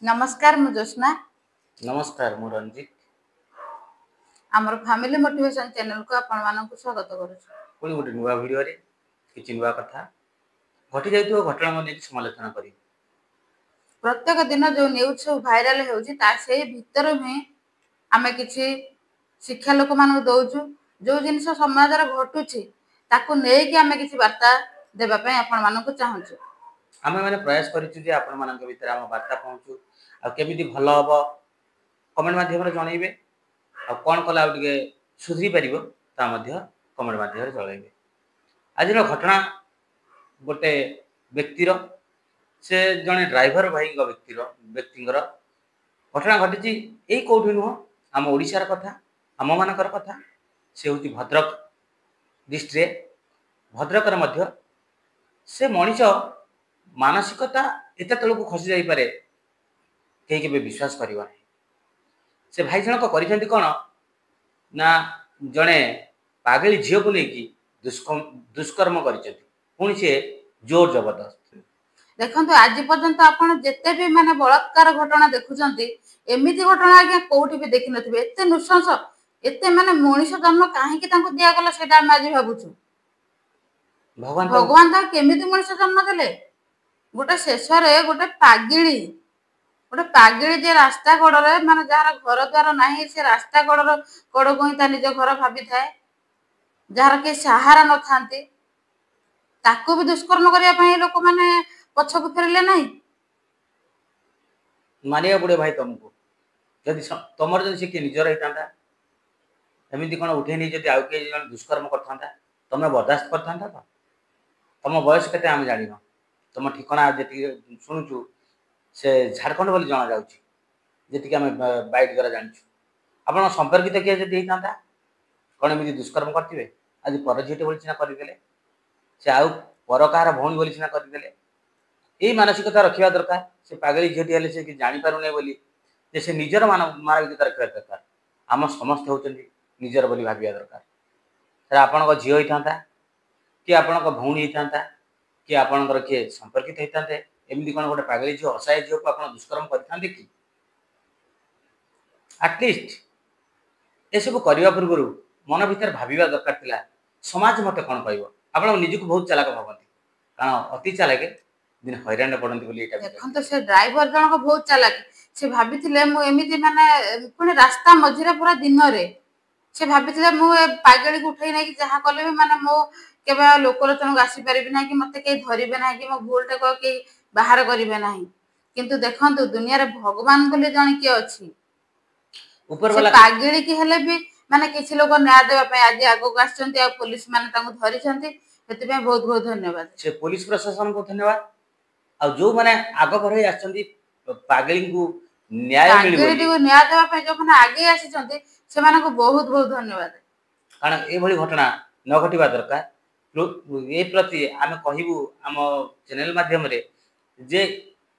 नमस्कार मु ज्योत्ना। नमस्कार मु रंजित। आमर फैमिली मोटिवेशन चैनल को आपण मानक स्वागत करूछु। पुणी गोटे नुआ भिडियो रे किछि नुआ कथा घटी जाइतो घटना मन समालोचना करी। प्रत्येक दिन जो न्यूज सब भाइराल होउछि ता से भीतर में आमे किछि शिक्षा लोक मान दउछु जो जिनिस समाज रे घटुछि ताको नै कि आमे किछि वार्ता देबा पय आपण मानक चाहूछु। आमे माने प्रयास करिछु जे आपण मानक भीतर हम वार्ता पहुंचू आ केमिति भलो हबो कमेंट माध्यम रे जणाइबे आ कोन कला आ टिके सुधरी परिबो ता मध्य कमेंट माध्यम रे जणाइबे। आज रो घटना गोटे व्यक्तिर से जने ड्राइवर भाई व्यक्तिंगर घटना घटी यही कौटी नुह आम ओडिशार कथा आम मानकर कथा से होती भद्रक डिस्ट्रिक्ट भद्रकर मध्य से मनीष मानसिकता एत तलक खसी जाई पारे कहीं के विश्वास करवा से भाई जनक कर कौन ना जड़े पागली झील को लेकिन दुष्कर्म कर जोर जबरदस्त देखो आज पर्यंत आपण जेते भी माने बलात्कार घटना देखुचंती एमिति घटना आज्ञा कोठी भी देखि नथिबे एते नृशंस एते माने मनीष जन्म काहे कि तांको दिया गला सेटा हम आज भाबुछु। भगवान ता केमिति मनीष जन्म देले गोटे शेष रे गोटे पागिली जे रास्ता कड़ रे माने जार घर द्वार नाही से रास्ता कड़ को ही ता निज घर भाबी थाए जार के सहारा न थांती ताको भी दुष्कर्म करिया पई लोक माने पछक फेरले नाही मानिया पड़े भाई तुमको जदि तुमर जदि से निजर होता एमती कौन उठे नहीं जब आउ किए दुष्कर्म करता तुम्हें बर्दाश्त करता तो तुम बयस के आम जान तुम ठिकाना जी शुणुचु से झारखंड बोली जना जाती आम बाइट द्वारा जानूँ आप संपर्कित किए जब होता कौन एमती दुष्कर्म करते आज पर झीटे बोली सीना करदे से आउ पर कहार भौणी बोली सीना करदे यही मानसिकता रखा दरकार से पागली झीटी हेल्ले से जापारे बोली से निजर मानविकता रखा दरकार आम समस्त होती निजर बोली भाविया दरकार सर आपण झी होता कि आपण भौणी होता कि आपणकर किए संपर्कित होता एमती कौन गोटे पागली झील असहाय झील को आप दुष्कर्म करते कि आटलिस्ट ये सब करने पूर्व मन भर भाविया दरकार थिला समाज मत कौन कह आप निजक बहुत चालाक भावती कारण अति चालाक दिन हैरान पड़ती बोली देखो तो से ड्राइवर जनक बहुत चालाक से भाभी मु एमिति माने पुणी रास्ता मझिरे पूरा दिन रे से भाभी मु पागली को उठे नहीं जहाँ कले भी माने मो केबे लोकलोचन को आसी परिबे ना कि मते के धरिबे ना कि मो भूलटा को के बाहर करिबे नाही किंतु देखंतु दुनिया रे भगवान बोले जण के अछि ऊपर वाला पागली की हेले भी माने किछि लोग न्याय देबा पे आज आगो आछंती आ पुलिस माने तांको धरि छंती सेति पे बहुत बहुत धन्यवाद से पुलिस प्रशासन को धन्यवाद आ जो माने आगो भरई आछंती पागली को न्याय मिलिबो पागली को न्याय देबा पे जो माने आगे आसी छंती से माने को बहुत बहुत धन्यवाद कारण ए भली घटना न घटिबा दरकार ए प्रति आमे कहिबु आम चैनल माध्यम रे जे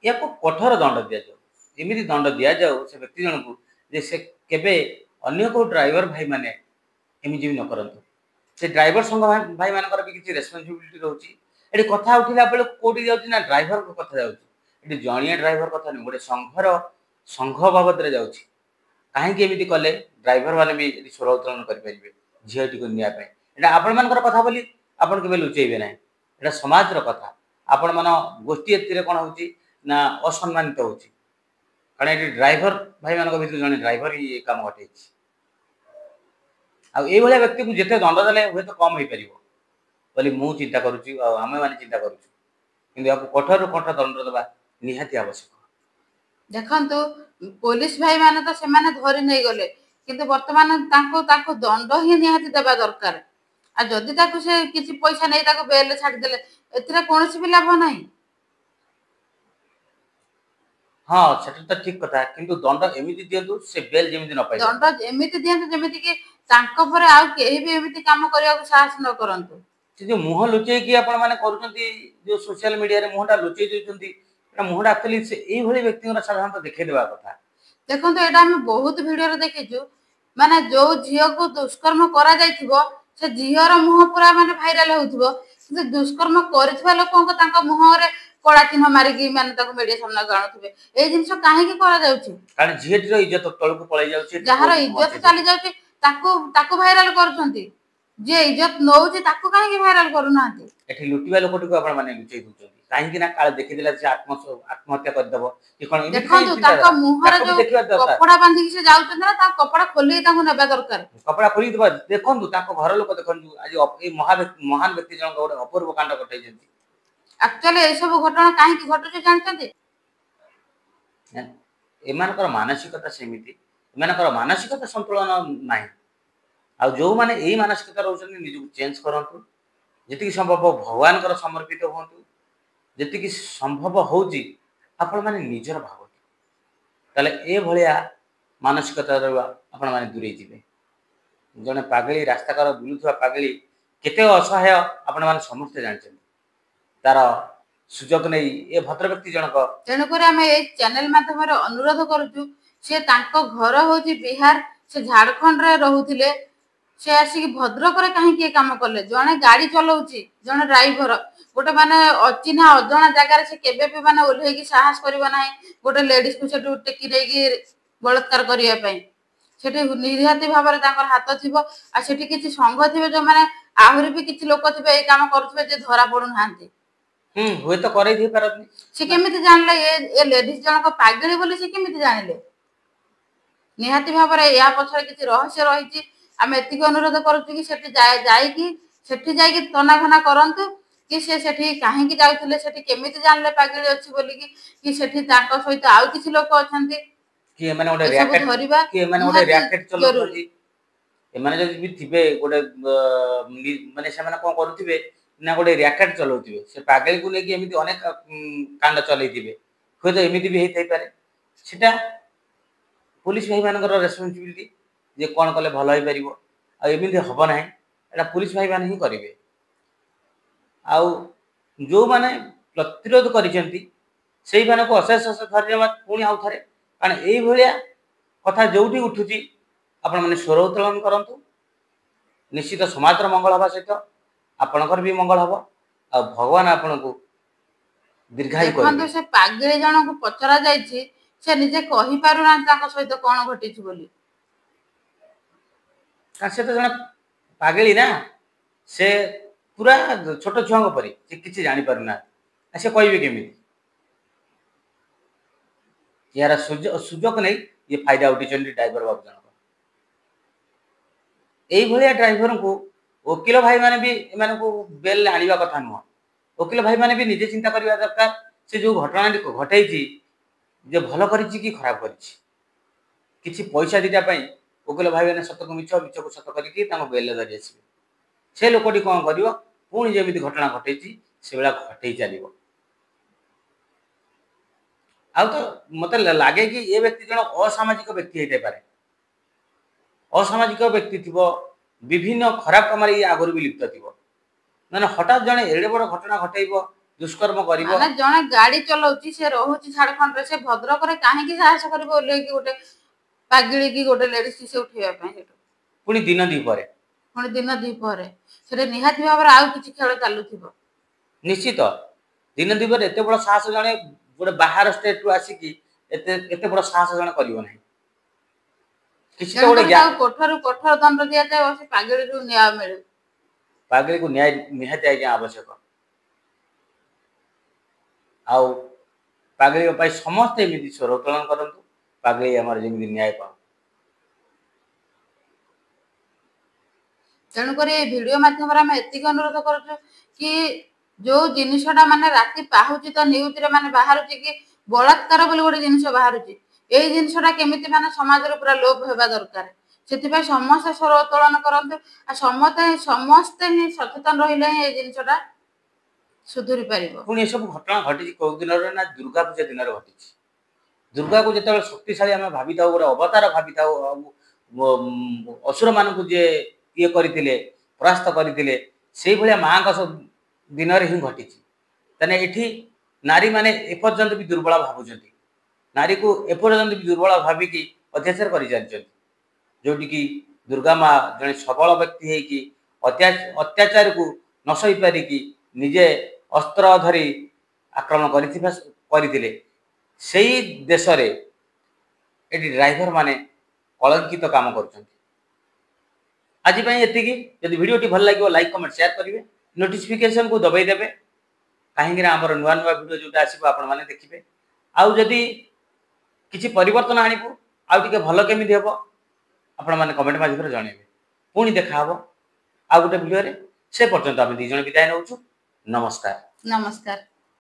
याको कठोर दंड दिया जाऊ एमिति दंड दिया जाऊ से व्यक्ति जन को जे से केबे अन्य को ड्राइवर भाई माने एमिति न करंतु से ड्राइवर संग भाई मानकर भी किछि रेस्पोंसिबिलिटी रहउची एडी कथा उठिला बेले कोठी जाउची ना ड्राइवर को कथा जाउची एडी जणिया ड्राइवर कथा नै गोटे संघ बाबद रे जाउची काहे कि एमिति कले ड्राइवर वाले भी एडी स्वर उत्तोलन कर परिबे झीटी को निया पे एटा आपण मानकर कथा बोली आपण केबे लुचेइबे नै एटा समाज रो कथा आपण मान गोष्ठी एतिरे कोन होउची ना असम्मानित होउची कारण एडी ड्राइवर भाई मानक भीतर जने ड्राइवर ही काम घटेछि आ ए भले व्यक्ति को जेते दंड देले होय तो कम होई परिबो बोली मु चिंता करूची आ आमे माने चिंता करूची किंतु याको कठोर दंड देबा निहाती आवश्यक देखंतु पुलिस भाई माने तो सेमाने धरि नै गले किंतु वर्तमान ताको दंड ही निहाती देबा दरकार आ जदि ताको से किछि पैसा नै ताको बेल छाडी देले एतिरा कोनोसी भी लाभ नै हाँ सेटा तो ठीक कथा किंतु दंड एमिति दियंतु से बेल जेमिति न पाइ दंड एमिति दियंतु जेमिति कि तांको परे आ केही भी एमिति काम करिया को साहस न करंतु से जो मुह लुचेई कि आपण माने करूचंती जो सोशल मीडिया रे मुहटा लुचेई देउचंती एटा मुहटा एक्चुअली से एई भली व्यक्तिगर साधारणतः देखै देबा कथा देखंतु एटा हम बहुत वीडियो रे देखिजु माने जो झियो को दुष्कर्म करा जायथिबो से झियो रो मुह पूरा माने वायरल होउथिबो कि दुष्कर्म करथिबा लोकन को तांको मुह रे କଳା ଚିହ୍ନ ମାରିକି ମାନେ ତାକୁ ମିଡିଆ ସାମ୍ନାକୁ ଆଣୁଥିବେ। ଏଇ ଜିନିଷ କାହିଁକି କରାଯାଉଛି? କାରଣ ଝିଅଟିର ଇଜ୍ଜତ ତଳକୁ ପଳେଇ ଯାଉଛି, ଯାହାର ଇଜ୍ଜତ ଚାଲି ଯାଉଛି ତାକୁ ଭାଇରାଲ କରୁଛନ୍ତି। ଯିଏ ଇଜ୍ଜତ ନଉଛି ତାକୁ କାହିଁକି ଭାଇରାଲ କରୁନାହାନ୍ତି? ଏଠି ଲୁଟିବା ଲୋକଟିକୁ ଆପଣ ମାନେ ଲୁଚେଇ ଦଉଛନ୍ତି କାହିଁକି ନା କାଳେ ଦେଖିଦେଲା ସେ ଆତ୍ମହତ୍ୟା କରିଦବ କି କଣ। ଦେଖନ୍ତୁ ତାଙ୍କ ମୁହଁରେ ଯୋଉ କପଡା ବାନ୍ଧିକି ସେ ଯାଉଛନ୍ତି ନା, ତା କପଡା ଖୋଲିକି ତାଙ୍କୁ ନେବା ଦରକାର। କପଡା ଖୋଲିକି ଦେବା। ଦେଖନ୍ତୁ ତାଙ୍କ ଘର ଲୋକ ଦେଖନ୍ତୁ ଆଜି ଏଇ ମହାନ ବ୍ୟକ୍ତି ଜଣକ ଗୋଟେ ଅପୂର୍ବ କାଣ୍ଡ ଘଟାଇଛନ୍ତି। ଆକ୍ଚୁଆଲି ଏସବୁ ଘଟଣା କାହିଁକି ଘଟୁଛି ଜାଣିଛନ୍ତି? ଏମାନଙ୍କର ମାନସିକତା ସେମିତି, ଏମାନଙ୍କର ମାନସିକତା ସନ୍ତୁଳନ ନାହିଁ। ଆଉ ଯୋଉମାନେ ଏଇ ମାନସିକତା ରହୁଛନ୍ତି ନିଜକୁ ଚେଞ୍ଜ କରନ୍ତୁ, ଯେତିକି ସମ୍ଭବ ଭଗବାନଙ୍କର ସମର୍ପିତ ହୁଅନ୍ତୁ, ଯେତିକି ସମ୍ଭବ ହଉଛି ଆପଣ ମାନେ ନିଜର ଭାବନ୍ତୁ, ତାହେଲେ ଏଭଳିଆ ମାନସିକତାରୁ ଆପଣ ମାନେ ଦୂରେଇ ଯିବେ। ଜଣେ ପାଗଳି ରାସ୍ତାକାର ବୁଲୁଥିବା ପାଗଳି କେତେ ଅସହାୟ ଆପଣ ମାନେ ସମସ୍ତେ ଜାଣିଛନ୍ତି। ତାର ସୁଯୋଗ ନେଇ ଏ ଭଦ୍ର ବ୍ୟକ୍ତି ଜଣକ, ତେଣୁକରି ଆମେ ଏଇ ଚ୍ୟାନେଲ ମାଧ୍ୟମରେ ଅନୁରୋଧ କରୁଛୁ, ସେ ତାଙ୍କ ଘର ହଉଛି ବିହାର, ସେ ଝାଡଖଣ୍ଡରେ ରହୁଥିଲେ, ସେ ଆସିକି ଭଦ୍ରକରେ କାହିଁକି ଏ କାମ କଲେ? ଜଣେ ଗାଡି ଚଲାଉଛି, ଜଣେ ଡ୍ରାଇଭର, ଗୋଟେ ମାନେ ଅଚିହ୍ନା ଅଜଣା ଜାଗାରେ ସେ କେବେ ବି ମାନେ ଓହ୍ଲେଇକି ସାହସ କରିବ ନାହିଁ ଗୋଟେ ଲେଡିଜକୁ ସେଠୁ ଟେକି ନେଇକି ବଳାତ୍କାର କରିବା ପାଇଁ। ସେଠି ନିହାତି ଭାବରେ ତାଙ୍କର ହାତ ଥିବ, ଆଉ ସେଠି କିଛି ସଂଘ ଥିବେ ଯୋଉମାନେ ଆହୁରି ବି କିଛି ଲୋକ ଥିବେ ଏଇ କାମ କରୁଥିବେ ଯେ ଧରା ପଡୁନାହାନ୍ତି। ହୁଏତ କରେଇ ଦେଇ ପାରନ୍ତି। ସେ କେମିତି ଜାଣିଲେ ଏ ଲେଡିଜ ଜଣକ ପାଗଳି ବୋଲି? ସେ କେମିତି ଜାଣିଲେ? ନିହାତି ଭାବରେ ଏହା ପଛରେ କିଛି ରହସ୍ୟ ରହିଛି। ଆମେ ଏତିକି ଅନୁରୋଧ କରୁଛୁ କି ସେଠି ଯାଇକି ତନାଘନା କରନ୍ତୁ କି ସେ ସେଠି କାହିଁକି ଯାଉଥିଲେ, ସେଠି କେମିତି ଜାଣିଲେ ପାଗଳି ଅଛି ବୋଲିକି, କି ସେଠି ତାଙ୍କ ସହିତ ଆଉ କିଛି ଲୋକ ଅଛନ୍ତି, କି ଏମାନେ ଗୋଟେ ଏସବୁ ଧରିବା ର୍ୟାକେଟ ଚଲାଉଛନ୍ତି। ଏମାନେ ଯଦି ବି ଥିବେ ଗୋଟେ ମାନେ ସେମାନେ କଣ କରୁଥିବେ ନା ଗୋଟେ ର୍ୟାକେଟ ଚଲାଉଥିବେ। ସେ ପାଗଳିକୁ ନେଇକି ଏମିତି ଅନେକ କାଣ୍ଡ ଚଲେଇଥିବେ। ହୁଏତ ଏମିତି ବି ହେଇଥାଇପାରେ। ସେଟା पुलिस भाई मान रेस्पॉन्सिबिलिटी जे कौन कले भल हो पार आमती हम ना एटा पुलिस भाई मैंने ही करेंगे। आउ जो मैंने प्रतिरोध कर अशेष अशेष धन्यवाद पुणी आउ थे कारण ये कथा जो उठुची आपण मैंने स्वर उत्तोलन करूँ निश्चित समाज मंगल हवा सहित आपणकर भी मंगल हम आ भगवान आपण को दीर्घायु देखो से पागली जन को पचरा जाइए से निजे कही पारुना सहित कौन घटी बोली से तो जन पागली ना से पूरा छोट छुआ परी किसी जानी पारुना से कहे केमी यार सुजोग नहीं ये फायदा उठी ड्राइवर बाबू जनक यही ड्राइवर को वकिल भाई माने भी एमान को बेल आनिबा कथा नुह। वकिल भाई माने भी निजे चिंता करबा दरकार से जो घटना घटाई जे भल करिछि कि खराब करिछि किछि पैसा दीटा पई वकिल भाई माने सत को मिछ मिछ को सत करिकि तांको बेल धरि आसीबे से लोकटी कोन करिवो पुणी जेमिति घटना घटाई से बेला घटाई चलिबो। आ तो मत लगे कि ये व्यक्ति जन असामाजिक व्यक्ति होते पारे असामाजिक व्यक्ति थी विभिन्न खराब कम आगुरी भी लिप्त थी मैंने हठात जड़े एड़े बड़ घटना घटेब दुष्कर्म कर जड़े गाड़ी चलाउची से रोची झारखंड रे से भद्रक रे काहे साहस कर गोटे पागिड़ी की गोटे लेडीज से उठेवा पुणी दिन दीपर से निहाती भाव आउ किसी खेल चलुव निश्चित दिन दीपर एत बड़ साहस जड़े गोटे बाहर स्टेट रु आसिकी एत बड़ साहस जड़े कर कोठर कोठर दंड दि जाए पागिड़ी न्याय मिले पागिड़ी को न्याय निहाती आज्ञा आवश्यक आउ पागिड़ी समस्ते एमती स्वर उत्तोलन करूँ पागिड़ी आम जमी न्याय पाऊ। तेणुक भिडियो मध्यम अनुरोध करूँ कि जो जिनसा माने राति पाहुची तो न्यूज रे माने बाहर कि बलात्कार बोली गोटे जिन बाहर यही जिनसा केमिति माने समाज रे पूरा लोप होगा दरकार से समस्त स्वर उत्तोलन करूँ समस्ते समस्ते ही सचेतन रही ये जिनसा सुधुरी पार पुणी सब घटना घटी कौ दिन ना दुर्गा पूजा दिन घटी दुर्गा को जो शक्तिशाली आम भावी था गोटे अवतार भावी था असुर मान जे ये करते परास्त करते से भाया माँ दिन हिं घटी ये नारी मैंने एपर्यंत भी दुर्बल भावुं नारी को एपर्यंत भी दुर्बल भाविक अत्याचार कर जोटि दुर्गा माँ जड़े सबल व्यक्ति अत्याचार को न सही पारिकी निजे अस्त्र धरी आक्रमण करथिले सेही देश रे एटी ड्राइवर माने कलंकित काम करुछन्ति। आज पई एतिकी यदि वीडियोटी भल लागियो लाइक कमेंट शेयर करिवे नोटिफिकेशन को दबाई देबे काहेकि हमर नुवा नुवा वीडियो जोटा आसीबो आपण माने देखिबे आउ जदि किछि परिवर्तन आनिबो आउ टिके भल केमिति हेबो आपण माने कमेंट माध्यम रे जणेबे पुणी देखा हबो आ गुटे वीडियो रे से पर्यंत आमे दी जण विदाय नउछु। नमस्कार। नमस्कार।